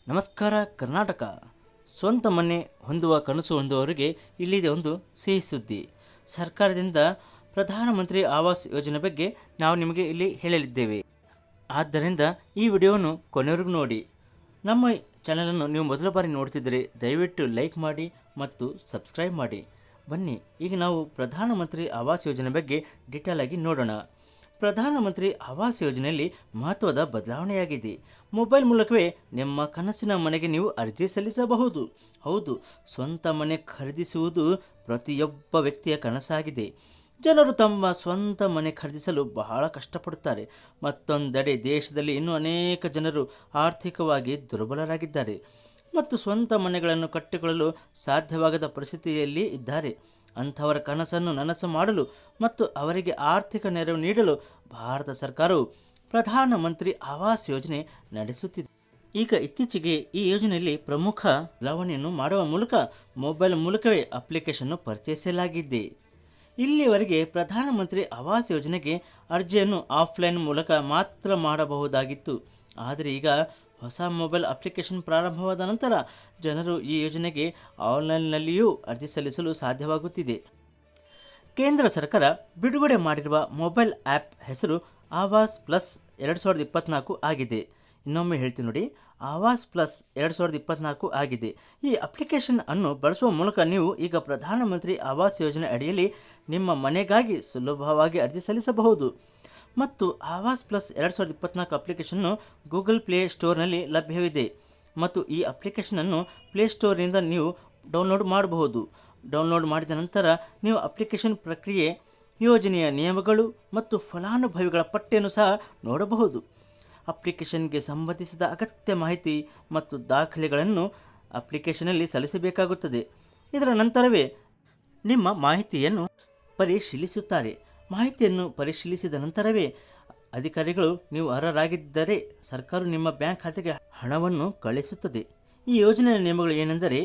ನಮಸ್ಕಾರ ಕರ್ನಾಟಕ. ಸ್ವಂತ ಮನೆ ಹೊಂದುವ ಕನಸು ಹೊಂದುವವರಿಗೆ ಇಲ್ಲಿದೆ ಒಂದು ಸಿಹಿ ಸುದ್ದಿ. ಸರ್ಕಾರದಿಂದ ಪ್ರಧಾನಮಂತ್ರಿ ಆವಾಸ್ ಯೋಜನೆ ಬಗ್ಗೆ ನಾವು ನಿಮಗೆ ಇಲ್ಲಿ ಹೇಳಲಿದ್ದೇವೆ. ಆದ್ದರಿಂದ ಈ ವಿಡಿಯೋವನ್ನು ಕೊನೆವರೆಗೂ ನೋಡಿ. ನಮ್ಮ ಚಾನಲನ್ನು ನೀವು ಮೊದಲ ಬಾರಿ ನೋಡ್ತಿದ್ದರೆ ದಯವಿಟ್ಟು ಲೈಕ್ ಮಾಡಿ ಮತ್ತು ಸಬ್ಸ್ಕ್ರೈಬ್ ಮಾಡಿ. ಬನ್ನಿ, ಈಗ ನಾವು ಪ್ರಧಾನಮಂತ್ರಿ ಆವಾಸ್ ಯೋಜನೆ ಬಗ್ಗೆ ಡೀಟೇಲ್ ಆಗಿ ನೋಡೋಣ. ಪ್ರಧಾನಮಂತ್ರಿ ಆವಾಸ್ ಯೋಜನೆಯಲ್ಲಿ ಮಹತ್ವದ ಬದಲಾವಣೆಯಾಗಿದೆ. ಮೊಬೈಲ್ ಮೂಲಕವೇ ನಿಮ್ಮ ಕನಸಿನ ಮನೆಗೆ ನೀವು ಅರ್ಜಿ ಸಲ್ಲಿಸಬಹುದು. ಹೌದು, ಸ್ವಂತ ಮನೆ ಖರೀದಿಸುವುದು ಪ್ರತಿಯೊಬ್ಬ ವ್ಯಕ್ತಿಯ ಕನಸಾಗಿದೆ. ಜನರು ತಮ್ಮ ಸ್ವಂತ ಮನೆ ಖರೀದಿಸಲು ಬಹಳ ಕಷ್ಟಪಡುತ್ತಾರೆ. ಮತ್ತೊಂದೆಡೆ ದೇಶದಲ್ಲಿ ಇನ್ನೂ ಅನೇಕ ಜನರು ಆರ್ಥಿಕವಾಗಿ ದುರ್ಬಲರಾಗಿದ್ದಾರೆ ಮತ್ತು ಸ್ವಂತ ಮನೆಗಳನ್ನು ಕಟ್ಟಿಕೊಳ್ಳಲು ಸಾಧ್ಯವಾಗದ ಪರಿಸ್ಥಿತಿಯಲ್ಲಿ ಇದ್ದಾರೆ. ಅಂಥವರ ಕನಸನ್ನು ನನಸು ಮಾಡಲು ಮತ್ತು ಅವರಿಗೆ ಆರ್ಥಿಕ ನೆರವು ನೀಡಲು ಭಾರತ ಸರ್ಕಾರವು ಪ್ರಧಾನಮಂತ್ರಿ ಆವಾಸ್ ಯೋಜನೆ ನಡೆಸುತ್ತಿದೆ. ಈಗ ಇತ್ತೀಚೆಗೆ ಈ ಯೋಜನೆಯಲ್ಲಿ ಪ್ರಮುಖ ಬದಲಾವಣೆಯನ್ನು ಮಾಡುವ ಮೂಲಕ ಮೊಬೈಲ್ ಮೂಲಕವೇ ಅಪ್ಲಿಕೇಶನ್ನು ಪರಿಚಯಿಸಲಾಗಿದೆ. ಇಲ್ಲಿಯವರೆಗೆ ಪ್ರಧಾನಮಂತ್ರಿ ಆವಾಸ್ ಯೋಜನೆಗೆ ಅರ್ಜಿಯನ್ನು ಆಫ್ಲೈನ್ ಮೂಲಕ ಮಾತ್ರ ಮಾಡಬಹುದಾಗಿತ್ತು. ಆದರೆ ಈಗ ಹೊಸ ಮೊಬೈಲ್ ಅಪ್ಲಿಕೇಶನ್ ಪ್ರಾರಂಭವಾದ ನಂತರ ಜನರು ಈ ಯೋಜನೆಗೆ ಆನ್ಲೈನ್ನಲ್ಲಿಯೂ ಅರ್ಜಿ ಸಲ್ಲಿಸಲು ಸಾಧ್ಯವಾಗುತ್ತಿದೆ. ಕೇಂದ್ರ ಸರ್ಕಾರ ಬಿಡುಗಡೆ ಮಾಡಿರುವ ಮೊಬೈಲ್ ಆ್ಯಪ್ ಹೆಸರು ಆವಾಸ್ ಪ್ಲಸ್ 2024 ಆಗಿದೆ. ಇನ್ನೊಮ್ಮೆ ಹೇಳ್ತೀನಿ ನೋಡಿ, ಆವಾಸ್ ಪ್ಲಸ್ 2024 ಆಗಿದೆ. ಈ ಅಪ್ಲಿಕೇಶನ್ ಅನ್ನು ಬಳಸುವ ಮೂಲಕ ನೀವು ಈಗ ಪ್ರಧಾನಮಂತ್ರಿ ಆವಾಸ್ ಯೋಜನೆ ಅಡಿಯಲ್ಲಿ ನಿಮ್ಮ ಮನೆಗಾಗಿ ಸುಲಭವಾಗಿ ಅರ್ಜಿ ಸಲ್ಲಿಸಬಹುದು. ಮತ್ತು Awas plus 2024 application Google play ಸ್ಟೋರ್ನಲ್ಲಿ ಲಭ್ಯವಿದೆ ಮತ್ತು ಈ ಅಪ್ಲಿಕೇಶನನ್ನು ಪ್ಲೇಸ್ಟೋರ್ನಿಂದ ನೀವು ಡೌನ್ಲೋಡ್ ಮಾಡಬಹುದು. ಡೌನ್ಲೋಡ್ ಮಾಡಿದ ನಂತರ ನೀವು ಅಪ್ಲಿಕೇಶನ್ ಪ್ರಕ್ರಿಯೆ, ಯೋಜನೆಯ ನಿಯಮಗಳು ಮತ್ತು ಫಲಾನುಭವಿಗಳ ಪಟ್ಟಿಯನ್ನು ಸಹ ನೋಡಬಹುದು. ಅಪ್ಲಿಕೇಶನ್ಗೆ ಸಂಬಂಧಿಸಿದ ಅಗತ್ಯ ಮಾಹಿತಿ ಮತ್ತು ದಾಖಲೆಗಳನ್ನು ಅಪ್ಲಿಕೇಶನಲ್ಲಿ ಸಲ್ಲಿಸಬೇಕಾಗುತ್ತದೆ. ಇದರ ನಂತರವೇ ನಿಮ್ಮ ಮಾಹಿತಿಯನ್ನು ಪರಿಶೀಲಿಸುತ್ತಾರೆ. ಮಾಹಿತಿಯನ್ನು ಪರಿಶೀಲಿಸಿದ ನಂತರವೇ ಅಧಿಕಾರಿಗಳು ನೀವು ಅರ್ಹರಾಗಿದ್ದರೆ ಸರ್ಕಾರವು ನಿಮ್ಮ ಬ್ಯಾಂಕ್ ಖಾತೆಗೆ ಹಣವನ್ನು ಕಳಿಸುತ್ತದೆ. ಈ ಯೋಜನೆಯ ನಿಯಮಗಳು ಏನೆಂದರೆ,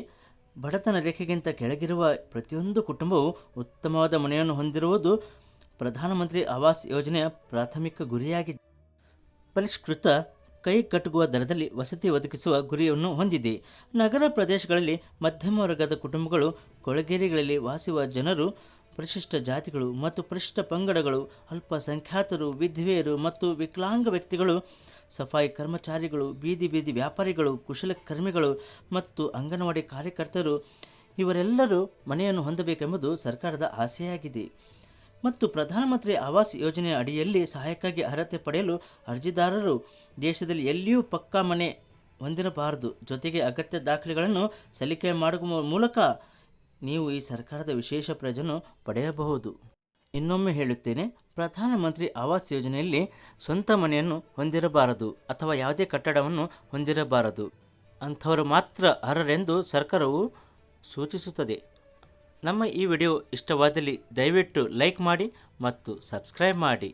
ಬಡತನ ರೇಖೆಗಿಂತ ಕೆಳಗಿರುವ ಪ್ರತಿಯೊಂದು ಕುಟುಂಬವು ಉತ್ತಮವಾದ ಮನೆಯನ್ನು ಹೊಂದಿರುವುದು ಪ್ರಧಾನಮಂತ್ರಿ ಆವಾಸ್ ಯೋಜನೆಯ ಪ್ರಾಥಮಿಕ ಗುರಿಯಾಗಿದೆ. ಪರಿಷ್ಕೃತ ಕೈಗೆಟುಕುವ ದರದಲ್ಲಿ ವಸತಿ ಒದಗಿಸುವ ಗುರಿಯನ್ನು ಹೊಂದಿದೆ. ನಗರ ಪ್ರದೇಶಗಳಲ್ಲಿ ಮಧ್ಯಮ ವರ್ಗದ ಕುಟುಂಬಗಳು, ಕೊಳಗೇರಿಗಳಲ್ಲಿ ವಾಸಿಸುವ ಜನರು, ಪರಿಶಿಷ್ಟ ಜಾತಿಗಳು ಮತ್ತು ಪರಿಶಿಷ್ಟ ಪಂಗಡಗಳು, ಅಲ್ಪಸಂಖ್ಯಾತರು, ವಿಧವೆಯರು ಮತ್ತು ವಿಕಲಾಂಗ ವ್ಯಕ್ತಿಗಳು, ಸಫಾಯಿ ಕರ್ಮಚಾರಿಗಳು, ಬೀದಿ ವ್ಯಾಪಾರಿಗಳು, ಕುಶಲಕರ್ಮಿಗಳು ಮತ್ತು ಅಂಗನವಾಡಿ ಕಾರ್ಯಕರ್ತರು ಇವರೆಲ್ಲರೂ ಮನೆಯನ್ನು ಹೊಂದಬೇಕೆಂಬುದು ಸರ್ಕಾರದ ಆಸೆಯಾಗಿದೆ. ಮತ್ತು ಪ್ರಧಾನಮಂತ್ರಿ ಆವಾಸ್ ಯೋಜನೆಯ ಅಡಿಯಲ್ಲಿ ಸಹಾಯಕ್ಕಾಗಿ ಅರ್ಹತೆ ಪಡೆಯಲು ಅರ್ಜಿದಾರರು ದೇಶದಲ್ಲಿ ಎಲ್ಲಿಯೂ ಪಕ್ಕಾ ಮನೆ ಹೊಂದಿರಬಾರದು. ಜೊತೆಗೆ ಅಗತ್ಯ ದಾಖಲೆಗಳನ್ನು ಸಲ್ಲಿಕೆ ಮಾಡುವ ಮೂಲಕ ನೀವು ಈ ಸರ್ಕಾರದ ವಿಶೇಷ ಪ್ರಯೋಜನ ಪಡೆಯಬಹುದು. ಇನ್ನೊಮ್ಮೆ ಹೇಳುತ್ತೇನೆ, ಪ್ರಧಾನಮಂತ್ರಿ ಆವಾಸ್ ಯೋಜನೆಯಲ್ಲಿ ಸ್ವಂತ ಮನೆಯನ್ನು ಹೊಂದಿರಬಾರದು ಅಥವಾ ಯಾವುದೇ ಕಟ್ಟಡವನ್ನು ಹೊಂದಿರಬಾರದು. ಅಂಥವರು ಮಾತ್ರ ಅರ್ಹರೆಂದು ಸರ್ಕಾರವು ಸೂಚಿಸುತ್ತದೆ. ನಮ್ಮ ಈ ವಿಡಿಯೋ ಇಷ್ಟವಾದಲ್ಲಿ ದಯವಿಟ್ಟು ಲೈಕ್ ಮಾಡಿ ಮತ್ತು ಸಬ್ಸ್ಕ್ರೈಬ್ ಮಾಡಿ.